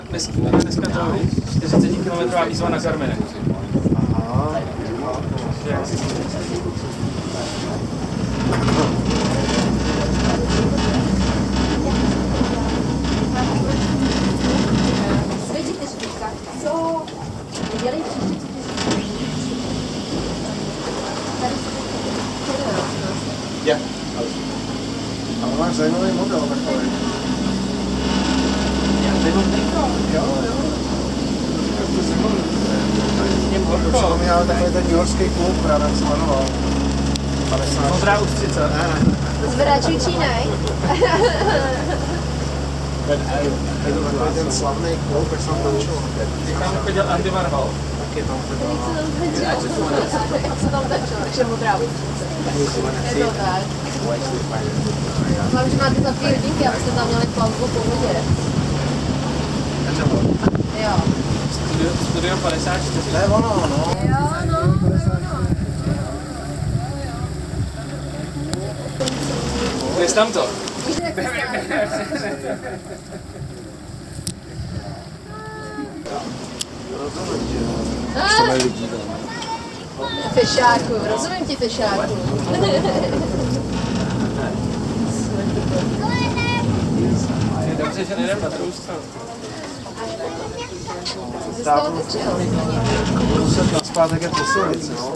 Dneska to 40 km výzva na Karmine. Aha. Co? Dělej příště, Je. Ale máš zajímavý model takový. Jo. To mi ale takový ten newyorský klub, právě jak se jmenoval. 50. Modrá ústřice. Ne. Zvedáčů Čínej. Takový ten slavný klub, jak jsem tam tančil. Tam chodil Andy Warhol. Taky tam chodil. Jak se tam tančilo, takže modrá ústřice. Je to tak. Mám, že máte za 2 hodinky, abyste tam měli klambu po vodě. Jo. Studio 54. To je ono, no. Jo, no. Víš tam to? Víš, jak to stále? Fešáku, rozumím ti, Fešáku. Je dobře, že nejdem na druhou stranu. Jsi z toho točil. Budu se naspát jak je po silnici, no.